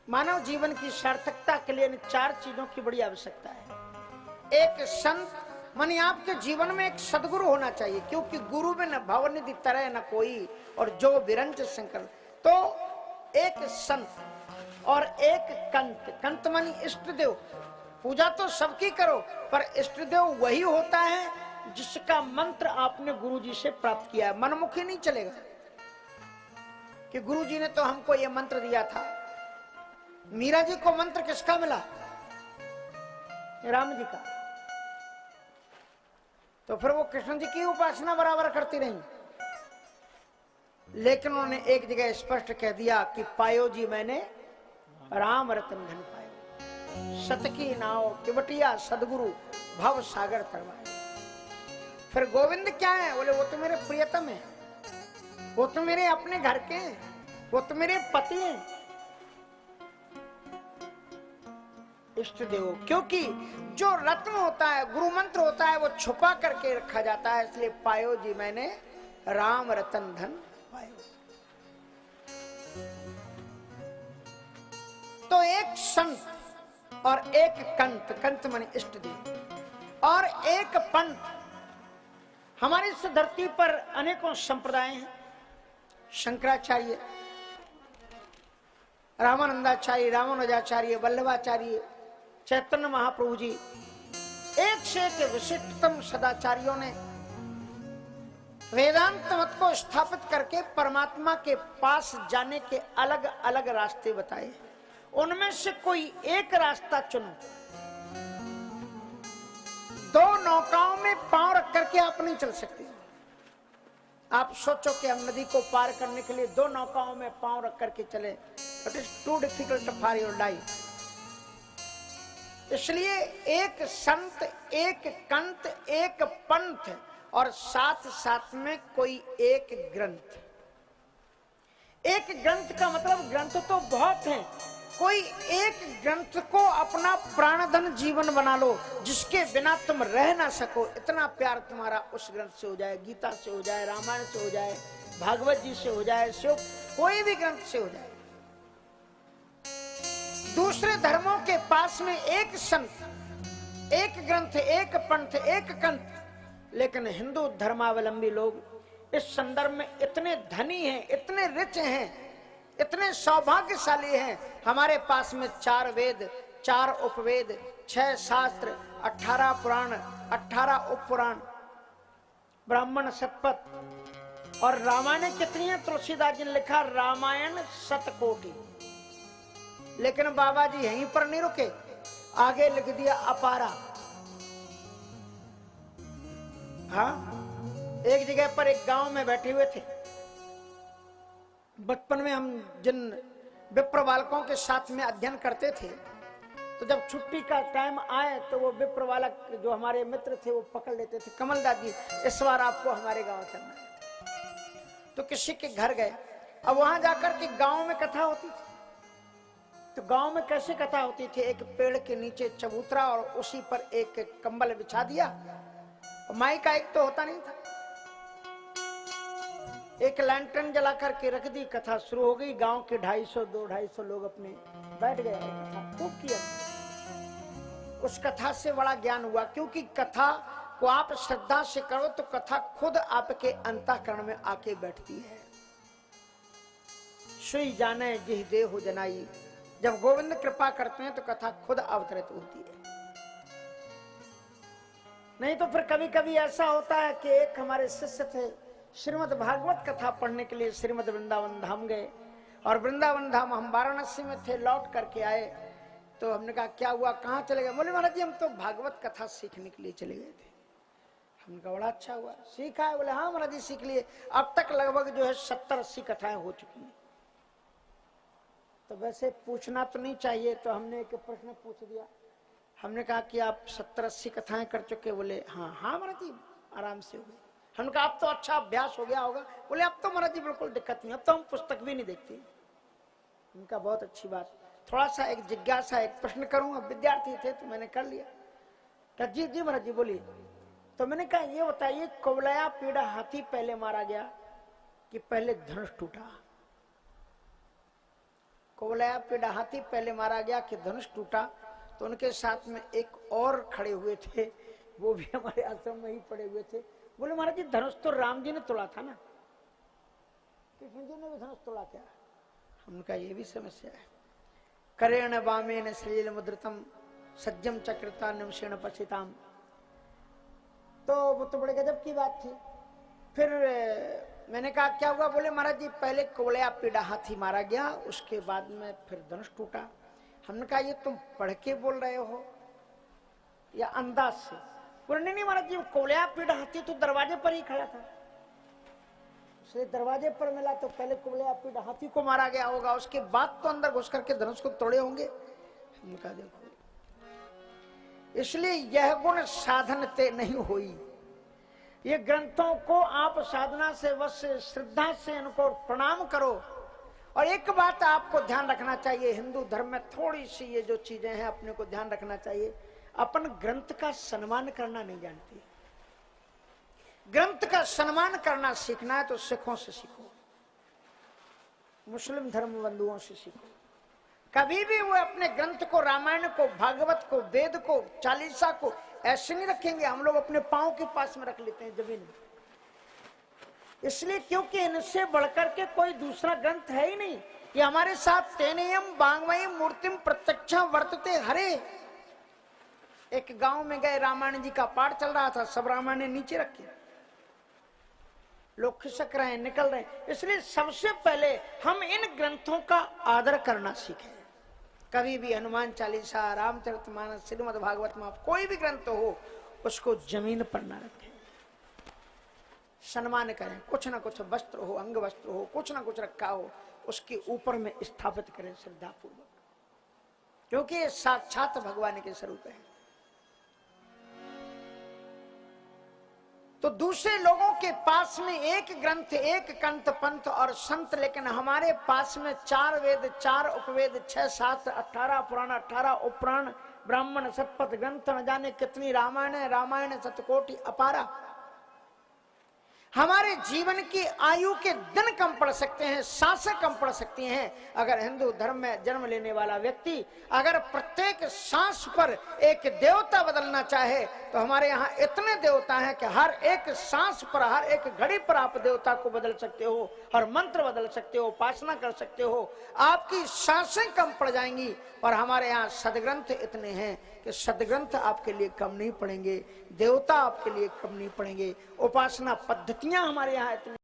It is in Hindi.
मानव जीवन की सार्थकता के लिए इन 4 चीजों की बड़ी आवश्यकता है। एक संत मानी आपके जीवन में एक सदगुरु होना चाहिए, क्योंकि गुरु में न भवनिधि तरह न कोई और जो विरंच शंकर। तो एक संत और एक कंत। कंत मानी इष्ट देव। पूजा तो सबकी करो, पर इष्ट देव वही होता है जिसका मंत्र आपने गुरु जी से प्राप्त किया है। मनमुखी नहीं चलेगा कि गुरु जी ने तो हमको यह मंत्र दिया था। मीरा जी को मंत्र किसका मिला? राम जी का। तो फिर वो कृष्ण जी की उपासना बराबर करती रही, लेकिन उन्होंने एक जगह स्पष्ट कह दिया कि पायो जी मैंने राम रतन धन पायो, सतकी नाव किवटिया सदगुरु भव सागर तरवाए। फिर गोविंद क्या है? बोले वो तो मेरे प्रियतम है, वो तो मेरे अपने घर के हैं, वो तो मेरे पति हैं, इष्ट देव। क्योंकि जो रत्न होता है, गुरु मंत्र होता है, वो छुपा करके रखा जाता है। इसलिए पायो जी मैंने राम रतन धन पायो। तो एक संत और एक कंत, कंत माने इष्ट देव, और एक पंथ। हमारी इस धरती पर अनेकों संप्रदाय हैं। शंकराचार्य, रामानंदाचार्य, रामानुजाचार्य, वल्लभाचार्य, चैतन्य महाप्रभु जी, एक से एक विशिष्टतम सदाचार्यों ने वेदांत मत को स्थापित करके परमात्मा के पास जाने के अलग अलग रास्ते बताए। उनमें से कोई एक रास्ता चुनो। 2 नौकाओं में पांव रख करके आप नहीं चल सकते। आप सोचो कि हम नदी को पार करने के लिए 2 नौकाओं में पांव रख करके चले, it is too difficult for your life. इसलिए एक संत, एक कंत, एक पंथ, और साथ साथ में कोई एक ग्रंथ। एक ग्रंथ का मतलब ग्रंथ तो बहुत हैं, कोई एक ग्रंथ को अपना प्राणधन जीवन बना लो, जिसके बिना तुम रह ना सको। इतना प्यार तुम्हारा उस ग्रंथ से हो जाए, गीता से हो जाए, रामायण से हो जाए, भागवत जी से हो जाए, शिव कोई भी ग्रंथ से हो जाए। दूसरे धर्मों के पास में एक संत, एक ग्रंथ, एक पंथ, एक कंथ, लेकिन हिंदू धर्मावलंबी लोग इस संदर्भ में इतने धनी हैं, इतने रिच हैं, इतने सौभाग्यशाली हैं। हमारे पास में 4 वेद, 4 उपवेद, 6 शास्त्र, 18 पुराण, 18 उपपुराण, ब्राह्मण शतपथ, और रामायण कितनी है? तुलसीदास जी ने लिखा रामायण 7 कोटि। लेकिन बाबा जी यहीं पर नहीं रुके, आगे लिख दिया अपारा। हाँ, एक जगह पर एक गांव में बैठे हुए थे। बचपन में हम जिन विप्र बालकों के साथ में अध्ययन करते थे, तो जब छुट्टी का टाइम आए तो वो विप्र बालक जो हमारे मित्र थे वो पकड़ लेते थे, कमलदास जी इस बार आपको हमारे गांव चलना है। तो किसी के घर गए। अब वहां जाकर के गांव में कथा होती थी। तो गांव में कैसे कथा होती थी? एक पेड़ के नीचे चबूतरा और उसी पर एक कंबल बिछा दिया। माई का एक तो होता नहीं था, एक लैंटर्न जला करके रख दी, कथा शुरू हो गई। गांव के 250 लोग अपने बैठ गए, कथा खूब किया। उस कथा से बड़ा ज्ञान हुआ, क्योंकि कथा को आप श्रद्धा से करो तो कथा खुद आपके अंतःकरण में आके बैठती है। सुई जाने जिह देह हो जनाई। जब गोविंद कृपा करते हैं तो कथा खुद अवतरित होती है। नहीं तो फिर कभी कभी ऐसा होता है कि एक हमारे शिष्य थे, श्रीमद् भागवत कथा पढ़ने के लिए श्रीमद् वृंदावन धाम गए, और वृंदावन धाम हम वाराणसी में थे, लौट करके आए। तो हमने कहा क्या हुआ, कहाँ चले गए? बोले महाराज जी हम तो भागवत कथा सीखने के लिए चले गए थे। हमने कहा बड़ा अच्छा हुआ, सीखा है? बोले हाँ महाराज जी सीख लिए। अब तक लगभग जो है 70-80 कथाएं हो चुकी हैं। तो वैसे पूछना तो नहीं चाहिए, तो हमने एक प्रश्न पूछ दिया। हमने कहा कि आप 70-80 कथाएं कर चुके? बोले हाँ। हाँ महाराज जी आराम से हो गए। हमने कहा अब तो अच्छा अभ्यास हो गया होगा? बोले अब तो महाराज जी बिल्कुल दिक्कत नहीं, अब तो हम पुस्तक भी नहीं देखते। उनका बहुत अच्छी बात। थोड़ा सा एक जिज्ञासा, एक प्रश्न करूं। अब विद्यार्थी थे तो मैंने कर लिया। कहा जी जी महाराज जी बोलिए। तो मैंने कहा ये बताइए, कुवलया पीड़ा हाथी पहले मारा गया कि पहले धनुष टूटा? कुवलया पीड़ा हाथी पहले मारा गया कि धनुष टूटा, तो उनके साथ में एक और खड़े हुए थे, वो भी हमारे आश्रम में ही पड़े हुए थे। बोले महाराज जी धनुष तो राम जी ने तोड़ा था ना, कृष्ण जी ने भी धनुष तोड़ा क्या? उनका ये भी समस्या है। करेण वामेन श्लील मुद्रितम सज्जम चक्रता निमषेण पश्चिताम। तो वो तो बड़े गजब की बात थी। फिर मैंने कहा क्या हुआ? बोले महाराज जी पहले कुवलया पीड़ा हाथी मारा गया, उसके बाद में फिर धनुष टूटा। हमने कहा ये तुम पढ़ के बोल रहे हो या अंदाज से? बोले नहीं महाराज जी कुवलया पीड़ा हाथी तो दरवाजे पर ही खड़ा था, इसलिए दरवाजे पर मिला तो पहले कुवलया पीड़ा हाथी को मारा गया होगा, उसके बाद तो अंदर घुस करके धनुष को तोड़े होंगे। हमने कहा देखो इसलिए यह गुण साधन ते नहीं हुई। ये ग्रंथों को आप साधना से वश श्रद्धा से इनको प्रणाम करो। और एक बात आपको ध्यान रखना चाहिए, हिंदू धर्म में थोड़ी सी ये जो चीजें हैं अपने को ध्यान रखना चाहिए। अपन ग्रंथ का सम्मान करना नहीं जानते। ग्रंथ का सम्मान करना सीखना है तो सिखों से सीखो, मुस्लिम धर्म बंधुओं से सीखो। कभी भी वो अपने ग्रंथ को, रामायण को, भागवत को, वेद को, चालीसा को ऐसे नहीं रखेंगे। हम लोग अपने पांव के पास में रख लेते हैं जमीन में, इसलिए क्योंकि इनसे बढ़कर के कोई दूसरा ग्रंथ है ही नहीं। ये हमारे साथ तेनेयम वाङ्मयीं मूर्तिम प्रत्यक्षं वर्तते हरे। एक गांव में गए, रामायण जी का पाठ चल रहा था, सब रामायण नीचे रखे, लोग खिसक रहे हैं, निकल रहे हैं। इसलिए सबसे पहले हम इन ग्रंथों का आदर करना सीखें। कभी भी हनुमान चालीसा, रामचरितमानस, श्रीमद् भागवत में कोई भी ग्रंथ हो उसको जमीन पर ना रखें, सम्मान करें। कुछ ना कुछ वस्त्र हो, अंग वस्त्र हो, कुछ ना कुछ रखा हो, उसके ऊपर में स्थापित करें श्रद्धा पूर्वक, क्योंकि ये साक्षात भगवान के स्वरूप है। तो दूसरे लोगों के पास में एक ग्रंथ, एक कंठ पंथ और संत, लेकिन हमारे पास में 4 वेद, 4 उपवेद, 6 शास्त्र, 18 पुराण, 18 उपपुराण, ब्राह्मण शतपथ ग्रंथ, न जाने कितनी रामायण है, रामायण शतकोटि अपारा। हमारे जीवन की आयु के दिन कम पड़ सकते हैं, सांसें कम पड़ सकती हैं। अगर हिंदू धर्म में जन्म लेने वाला व्यक्ति अगर प्रत्येक सांस पर एक देवता बदलना चाहे तो हमारे यहाँ इतने देवता हैं कि हर एक सांस पर, हर एक घड़ी पर आप देवता को बदल सकते हो, हर मंत्र बदल सकते हो, उपासना कर सकते हो। आपकी सांसें कम पड़ जाएंगी। और हमारे यहाँ सदग्रंथ इतने हैं कि सदग्रंथ आपके लिए कम नहीं पड़ेंगे, देवता आपके लिए कम नहीं पड़ेंगे, उपासना पद्धतियां हमारे यहाँ इतनी